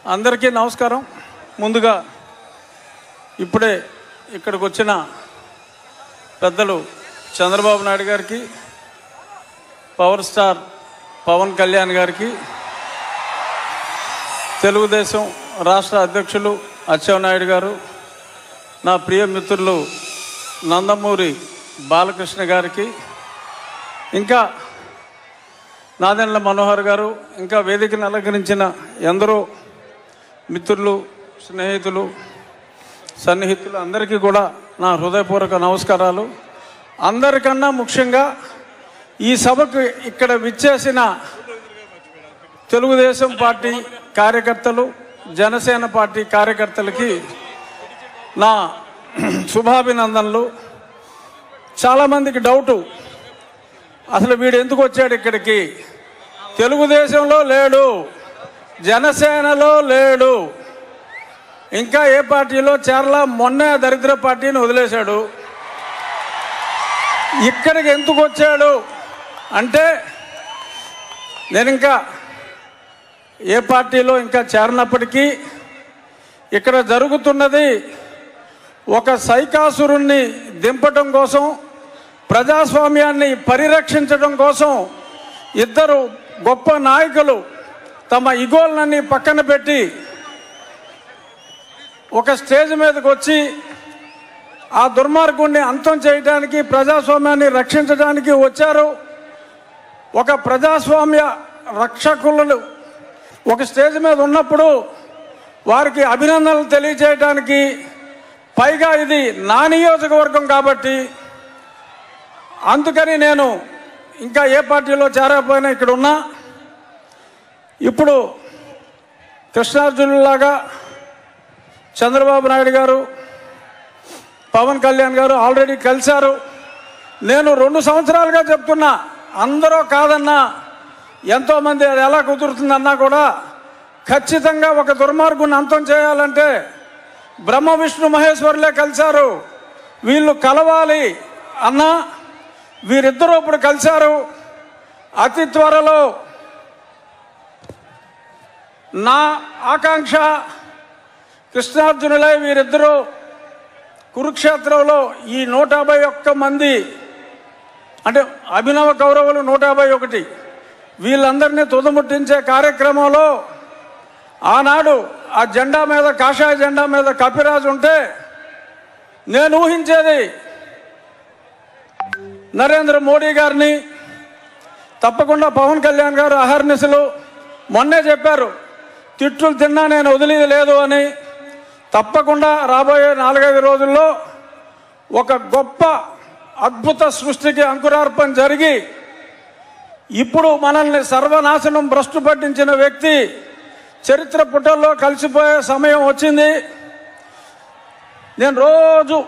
అందరికీ నమస్కారం. ముందుగా ఇప్పుడే ఇక్కడికి వచ్చిన పెద్దలు చంద్రబాబు నాయుడు గారికి, పవర్ స్టార్ పవన్ కళ్యాణ్ గారికి, తెలుగుదేశం రాష్ట్ర అధ్యక్షులు అచ్చెన్నాయుడు గారు, నా ప్రియ మిత్రులు నందమూరి బాలకృష్ణ గారికి, ఇంకా నాదెండ్ల మనోహర్ గారు, ఇంకా వేదికను అలంకరించిన ఎందరో మిత్రులు, స్నేహితులు, సన్నిహితులు అందరికీ కూడా నా హృదయపూర్వక నమస్కారాలు. అందరికన్నా ముఖ్యంగా ఈ సభకు ఇక్కడ విచ్చేసిన తెలుగుదేశం పార్టీ కార్యకర్తలు, జనసేన పార్టీ కార్యకర్తలకి నా శుభాభినందనలు. చాలామందికి డౌటు, అసలు వీడు ఎందుకు వచ్చాడు ఇక్కడికి? తెలుగుదేశంలో లేడు, జనసేనలో లేడు, ఇంకా ఏ పార్టీలో చేరలా. మొన్నే దరిద్ర పార్టీని వదిలేశాడు. ఇక్కడికి ఎందుకు వచ్చాడు అంటే, నేను ఇంకా ఏ పార్టీలో ఇంకా చేరనప్పటికీ ఇక్కడ జరుగుతున్నది ఒక సైకాసురుణ్ణి దింపటం కోసం, ప్రజాస్వామ్యాన్ని పరిరక్షించడం కోసం ఇద్దరు గొప్ప నాయకులు తమ ఇగోలన్నీ పక్కన పెట్టి ఒక స్టేజ్ మీదకి వచ్చి ఆ దుర్మార్గుణ్ణి అంతం చేయడానికి, ప్రజాస్వామ్యాన్ని రక్షించడానికి వచ్చారు. ఒక ప్రజాస్వామ్య రక్షకులు ఒక స్టేజ్ మీద ఉన్నప్పుడు వారికి అభినందనలు తెలియజేయడానికి, పైగా ఇది నా నియోజకవర్గం కాబట్టి అందుకని నేను ఇంకా ఏ పార్టీలో చేరకపోయినా ఇక్కడ ఉన్నా. ఇప్పుడు కృష్ణార్జునులాగా చంద్రబాబు నాయుడు గారు, పవన్ కళ్యాణ్ గారు ఆల్రెడీ కలిశారు. నేను 2 సంవత్సరాలుగా చెప్తున్నా, అందరూ కాదన్నా, ఎంతోమంది అది ఎలా కుదురుతుందన్నా కూడా ఖచ్చితంగా ఒక దుర్మార్గుని అంతం చేయాలంటే బ్రహ్మ విష్ణు మహేశ్వరులే కలిశారు. వీళ్ళు కలవాలి అన్నా వీరిద్దరూ ఇప్పుడు కలిశారు. అతి త్వరలో నా ఆకాంక్ష కృష్ణార్జునులై వీరిద్దరూ కురుక్షేత్రంలో ఈ 151 మంది, అంటే అభినవ కౌరవులు 151, వీళ్ళందరినీ తుదముట్టించే కార్యక్రమంలో ఆనాడు ఆ జెండా మీద, కాషాయ జెండా మీద కపిరాజు ఉంటే నేను ఊహించేది నరేంద్ర మోడీ గారిని, తప్పకుండా పవన్ కళ్యాణ్ గారు అహర్నిశలు మొన్నే చెప్పారు, తిట్లు తిన్నా నేను వదిలేది లేదు అని. తప్పకుండా రాబోయే 4-5 రోజుల్లో ఒక గొప్ప అద్భుత సృష్టికి అంకురార్పణ జరిగి, ఇప్పుడు మనల్ని సర్వనాశనం భ్రష్టు పట్టించిన వ్యక్తి చరిత్ర పుటల్లో కలిసిపోయే సమయం వచ్చింది. నేను రోజు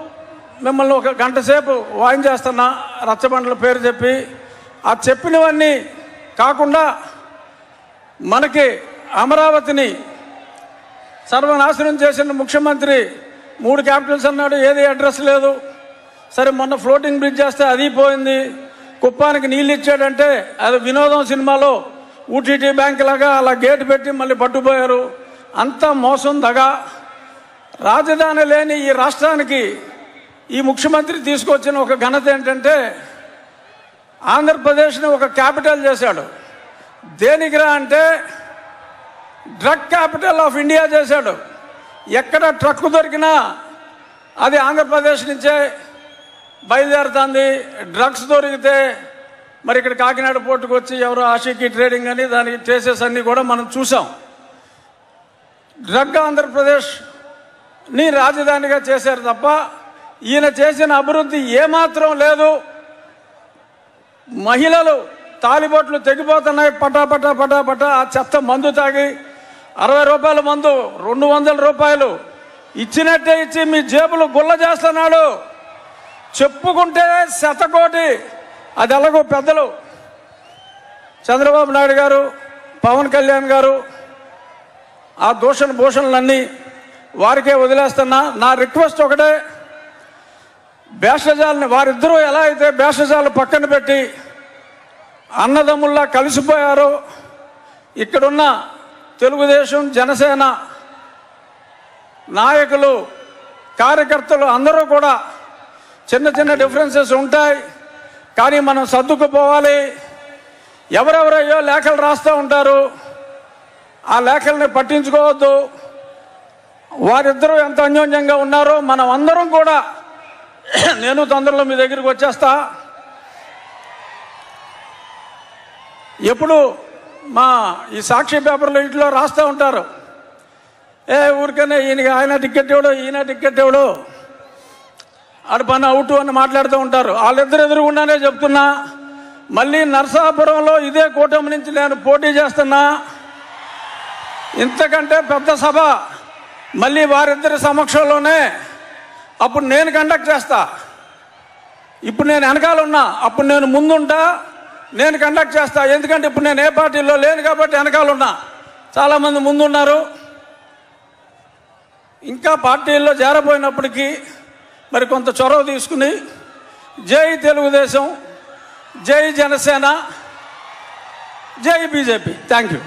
మిమ్మల్ని 1 గంట సేపు వాయించేస్తున్నా, రచ్చబండల పేరు చెప్పి. ఆ చెప్పినవన్నీ కాకుండా మనకి అమరావతిని సర్వనాశనం చేసిన ముఖ్యమంత్రి 3 క్యాపిటల్స్ అన్నాడు, ఏది అడ్రస్ లేదు. సరే, మొన్న ఫ్లోటింగ్ బ్రిడ్జ్ చేస్తే అది పోయింది. కుప్పానికి నీళ్ళు ఇచ్చాడంటే అది వినోదం సినిమాలో ఊటీటీ బ్యాంక్ లాగా అలా గేటు పెట్టి మళ్ళీ పట్టుపోయారు. అంతా మోసం, దగా. రాజధాని లేని ఈ రాష్ట్రానికి ఈ ముఖ్యమంత్రి తీసుకొచ్చిన ఒక ఘనత ఏంటంటే, ఆంధ్రప్రదేశ్ని ఒక క్యాపిటల్ చేశాడు. దేనికిరా అంటే డ్రగ్ క్యాపిటల్ ఆఫ్ ఇండియా చేశాడు. ఎక్కడ ట్రక్ దొరికినా అది ఆంధ్రప్రదేశ్ నుంచే బయలుదేరుతుంది. డ్రగ్స్ దొరికితే మరి ఇక్కడ కాకినాడ పోర్టుకు వచ్చి ఎవరో ఆషికి ట్రేడింగ్ అని దానికి ట్రేసెస్ అన్నీ కూడా మనం చూసాం. డ్రగ్ ఆంధ్రప్రదేశ్ని రాజధానిగా చేశారు తప్ప ఈయన చేసిన అభివృద్ధి ఏమాత్రం లేదు. మహిళలు తాలిబొట్లు తెగిపోతున్నాయి, పటాపటా పటాపటా. ఆ చెత్త మందు తాగి 60 రూపాయల మందు 200 రూపాయలు ఇచ్చినట్టే ఇచ్చి మీ జేబులు గుల్ల చేస్తున్నాడు. చెప్పుకుంటే శతకోటి. అది ఎలాగో పెద్దలు చంద్రబాబు నాయుడు గారు, పవన్ కళ్యాణ్ గారు ఆ దూషణ భూషణలన్నీ వారికే వదిలేస్తున్నా. నా రిక్వెస్ట్ ఒకటే, భేషజాలని వారిద్దరూ ఎలా అయితే భేషజాలు పక్కన పెట్టి అన్నదమ్ముల్లా కలిసిపోయారో, ఇక్కడున్న తెలుగుదేశం జనసేన నాయకులు కార్యకర్తలు అందరూ కూడా చిన్న చిన్న డిఫరెన్సెస్ ఉంటాయి, కానీ మనం సర్దుకుపోవాలి. ఎవరెవరయ్యో లేఖలు రాస్తూ ఉంటారు, ఆ లేఖల్ని పట్టించుకోవద్దు. వారిద్దరూ ఎంత అన్యోన్యంగా ఉన్నారో మనం అందరం కూడా, నేను తొందరలో మీ దగ్గరికి వచ్చేస్తా. ఎప్పుడు మా ఈ సాక్షి పేపర్లో ఇంట్లో రాస్తూ ఉంటారు, ఊరికనే ఆయన టికెట్ ఇవ్వడు, ఈయన టికెట్ ఇవ్వడు, ఆడు పని అవుట్ అని మాట్లాడుతూ ఉంటారు. వాళ్ళిద్దరు ఎదురుగుండానే చెప్తున్నా, మళ్ళీ నరసాపురంలో ఇదే కూటమి నుంచి నేను పోటీ చేస్తున్నా. ఇంతకంటే పెద్ద సభ మళ్ళీ వారిద్దరి సమక్షంలోనే అప్పుడు నేను కండక్ట్ చేస్తా. ఇప్పుడు నేను వెనకాల ఉన్నా, అప్పుడు నేను ముందుంటా, నేను కండక్ట్ చేస్తా. ఎందుకంటే ఇప్పుడు నేను ఏ పార్టీలో లేను కాబట్టి వెనకాల ఉన్నా. చాలామంది ముందున్నారు. ఇంకా పార్టీల్లో చేరబోయినప్పటికీ మరి కొంత చొరవ తీసుకుని జై తెలుగుదేశం, జై జనసేన, జై బీజేపీ. Thank you.